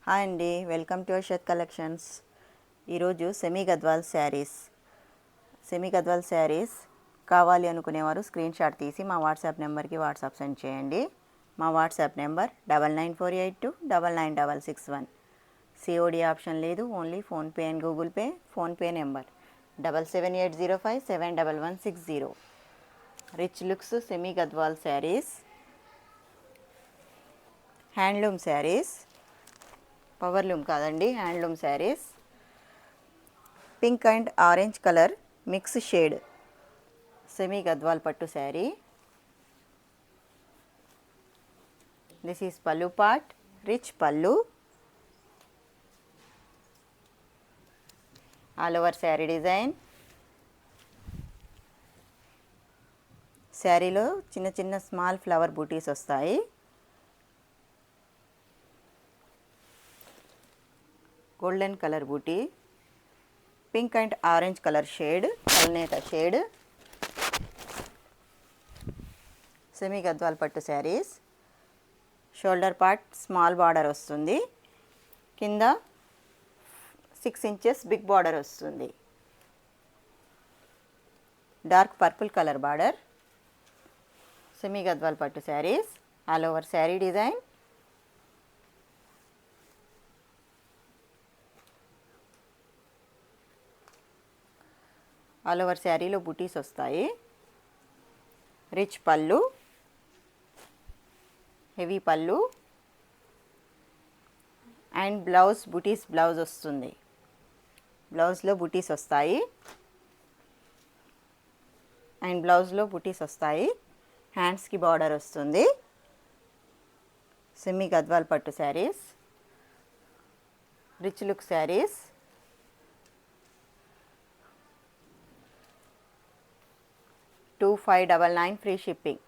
Hi అండి, welcome to Arshad collections. ఈరోజు semi Gadwal saris కావాలి అనుకునేవారు స్క్రీన్ షాట్ తీసి మా వాట్సాప్ నెంబర్కి వాట్సాప్ సెండ్ చేయండి. మా వాట్సాప్ నెంబర్ 9948299661. సిఓడి ఆప్షన్ లేదు, only PhonePe and Google Pay. PhonePe number 7780571160. Rich looks semi Gadwal saris, handloom saris, powerloom కాదండి, handloom saris. Pink and orange colour mix shade semi Gadwal పట్టు sari. This is pallu part, rich pallu. All over sari design. శారీలో చిన్న చిన్న small flower butis వస్తాయి. Golden colour buti, pink and orange colour shade, కల్నేత shade. Semi Gadwal పట్టు saris. Shoulder part small border వస్తుంది, కింద 6 ఇంచెస్ బిగ్ బార్డర్ వస్తుంది. Dark purple colour border. Semi Gadwal పట్టు saris. All over sari design. All over శారీలో బుటీస్ వస్తాయి. రిచ్ పళ్ళు, హెవీ పళ్ళు అండ్ బ్లౌజ్ బుటీస్ బ్లౌజ్ వస్తుంది. బ్లౌజ్లో బుటీస్ వస్తాయి అండ్ బ్లౌజ్లో బుటీస్ వస్తాయి. హ్యాండ్స్కి బార్డర్ వస్తుంది. సెమీ గద్వాల్ పట్టు saris, rich look saris. 2599 free shipping.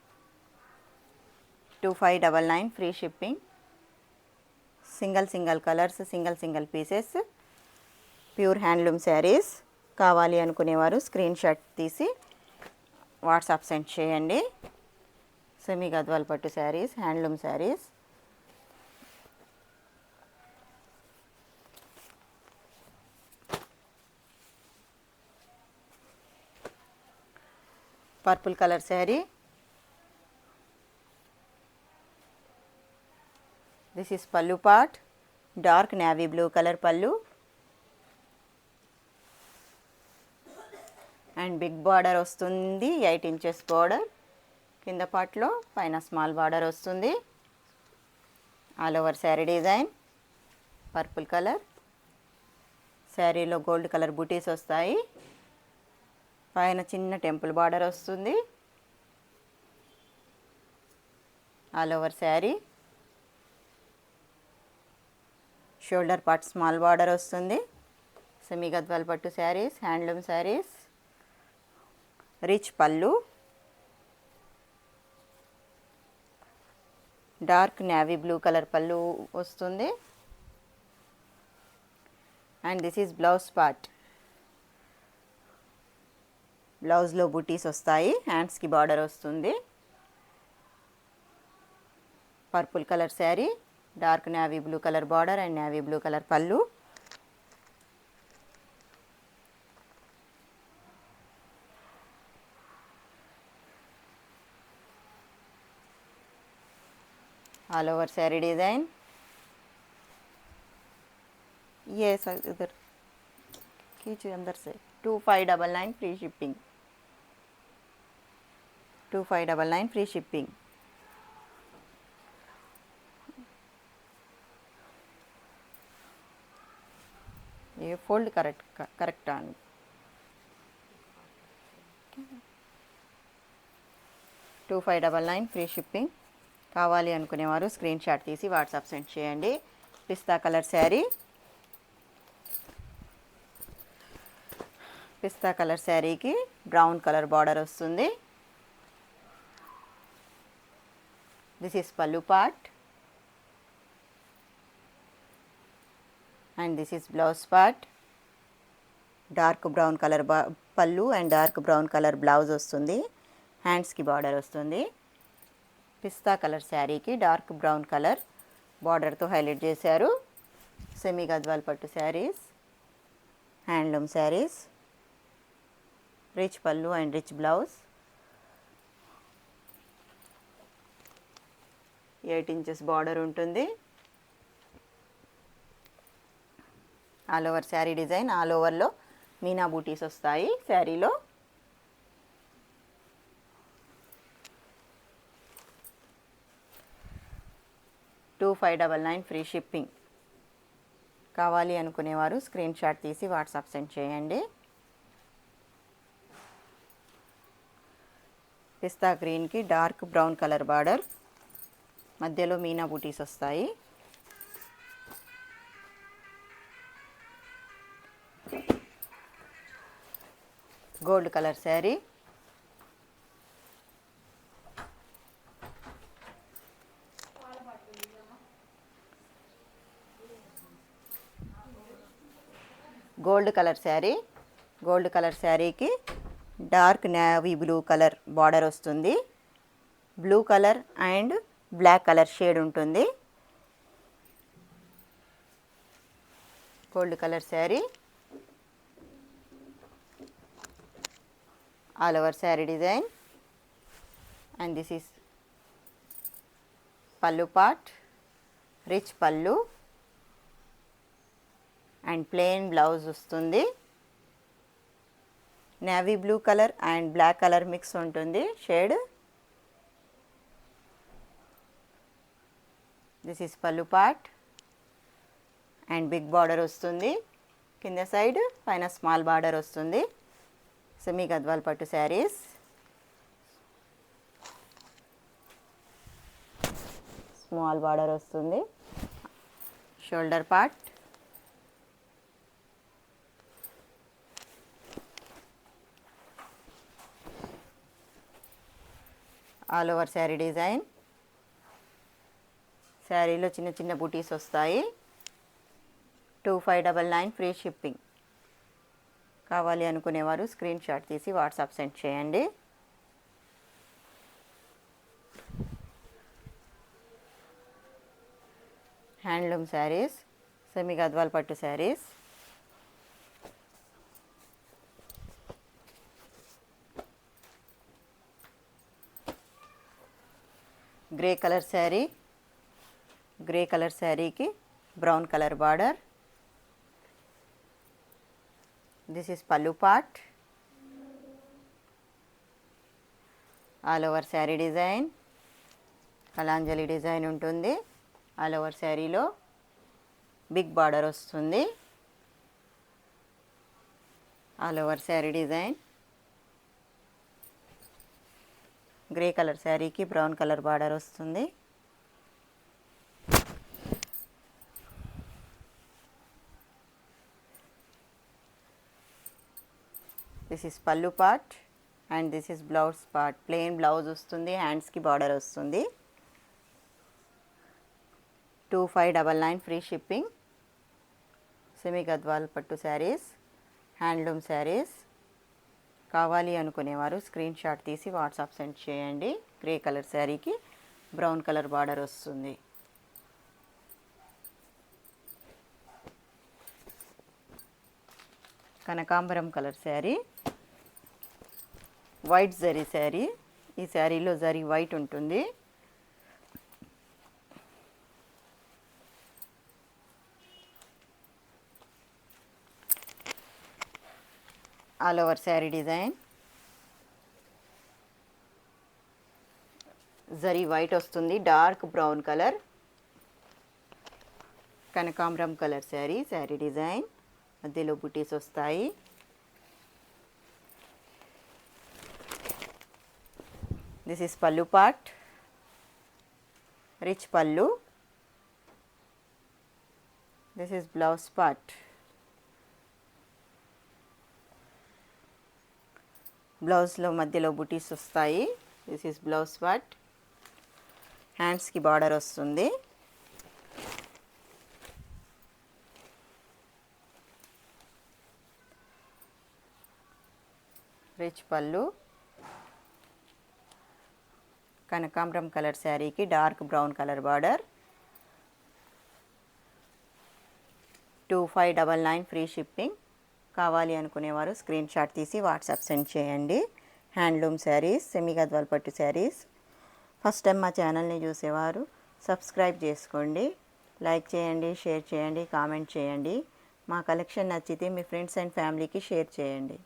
2599 free shipping. Single colours, single pieces, pure handloom saris. కావాలి అనుకునేవారు స్క్రీన్ షాట్ తీసి వాట్సాప్ సెండ్ చేయండి. సెమీ గద్వాల్ పట్టు saris, handloom saris. Purple colour sari. This is pallu part, dark navy blue colour pallu and big border వస్తుంది, 8 inches border. కింద పార్ట్లో పైన small border వస్తుంది. All over sari design purple colour. శారీలో గోల్డ్ కలర్ బూటీస్ వస్తాయి. పైన చిన్న టెంపుల్ బార్డర్ వస్తుంది. All over sari. Shoulder part small border వస్తుంది. సెమీ గద్వాల్ పట్టు saris, handloom saris. Rich pallu, dark navy blue colour pallu వస్తుంది. And this is blouse part. బ్లౌజ్లో బూటీస్ వస్తాయి, హ్యాండ్స్కి బార్డర్ వస్తుంది. Purple colour sari, dark navy blue colour border and navy blue colour pallu. All over sari design. ये sir इधर खींचे अंदर से. 2599 फ्री शिपिंग. 2599 free shipping. ये फोल्ड करेक्ट आन. 2599 ఫ్రీ షిప్పింగ్. కావాలి అనుకునేవారు స్క్రీన్ షాట్ తీసి వాట్సాప్ సెండ్ చేయండి. పిస్తా కలర్ శారీ. పిస్తా కలర్ శారీకి బ్రౌన్ కలర్ బార్డర్ వస్తుంది. This is pallu part and this is blouse part. Dark brown colour pallu and dark brown colour blouse వస్తుంది. హ్యాండ్స్కి బార్డర్ వస్తుంది. పిస్తా కలర్ శారీకి డార్క్ బ్రౌన్ కలర్ బార్డర్తో హైలైట్ చేశారు. సెమీ గద్వాల్ పట్టు saris, handloom saris, rich pallu and rich blouse, 8 inches border ఉంటుంది. All over sari design, all ఓవర్లో మీనా బూటీస్ వస్తాయి శారీలో. $2599 ఫ్రీ షిప్పింగ్. కావాలి అనుకునేవారు స్క్రీన్ షాట్ తీసి వాట్సాప్ సెండ్ చేయండి. పిస్తా గ్రీన్కి డార్క్ బ్రౌన్ కలర్ బార్డర్, మధ్యలో మీనా బూటీస్ వస్తాయి. Gold colour sari, gold colour శారీకి dark navy blue colour border వస్తుంది. Blue colour and black colour shade ఉంటుంది. Gold colour sari, all over sari design, and this is pallu part, rich pallu and plain blouse వస్తుంది. Navy blue colour and black colour mix ఉంటుంది shade. This is pallu part and big border వస్తుంది. కింద side పైన small border వస్తుంది. Semi Gadwal పట్టు saris, small border వస్తుంది. Shoulder part, all over sari design. శారీలో చిన్న చిన్న బూటీస్ వస్తాయి. 2599 ఫ్రీ షిప్పింగ్. కావాలి అనుకునేవారు స్క్రీన్ షాట్ తీసి వాట్సాప్ సెండ్ చేయండి. హ్యాండ్లూమ్ శారీస్, సెమీ గద్వాల్ పట్టు saris, grey colour sari, grey colour శారీకి brown colour border. This is pallu part, all over sari design, Kalanjali design ఉంటుంది. ఆల్ ఓవర్ శారీలో బిగ్ బార్డర్ వస్తుంది. All over sari design, grey colour శారీకి బ్రౌన్ కలర్ బార్డర్ వస్తుంది. This is pallu part and this is blouse part. Plain blouse వస్తుంది, హ్యాండ్స్కి border వస్తుంది. 2599 free shipping. Semi Gadwal పట్టు saris, handloom saris. కావాలి అనుకునేవారు స్క్రీన్ షాట్ తీసి వాట్సాప్ సెండ్ చేయండి. గ్రే కలర్ శారీకి బ్రౌన్ కలర్ బార్డర్ వస్తుంది. కనకాంబరం కలర్ శారీ, వైట్ జరీ శారీ. ఈ శారీలో జరీ వైట్ ఉంటుంది. All over sari design, zari white వస్తుంది, డార్క్ బ్రౌన్ కలర్. కనకాంబరం కలర్ శారీ, శారీ డిజైన్, మధ్యలో బుటీస్ వస్తాయి. This is pallu part, rich పల్లు. This is blouse part. బ్లౌజ్లో మధ్యలో బుటీస్ వస్తాయి. This is blouse part. హ్యాండ్స్కి బార్డర్ వస్తుంది. రిచ్ పల్లు. కనకాంబరం కలర్ శారీకి dark brown colour border. 2599 free shipping. కావాలి అనుకునేవారు స్క్రీన్ షాట్ తీసి వాట్సాప్ సెండ్ చేయండి. హ్యాండ్లూమ్ శారీస్, సెమీ గద్వాల్ పట్టు శారీస్. ఫస్ట్ టైం మా ఛానల్ని చూసేవారు సబ్స్క్రైబ్ చేసుకోండి, లైక్ చేయండి, షేర్ చేయండి, కామెంట్ చేయండి. మా కలెక్షన్ నచ్చితే మీ ఫ్రెండ్స్ అండ్ ఫ్యామిలీకి షేర్ చేయండి.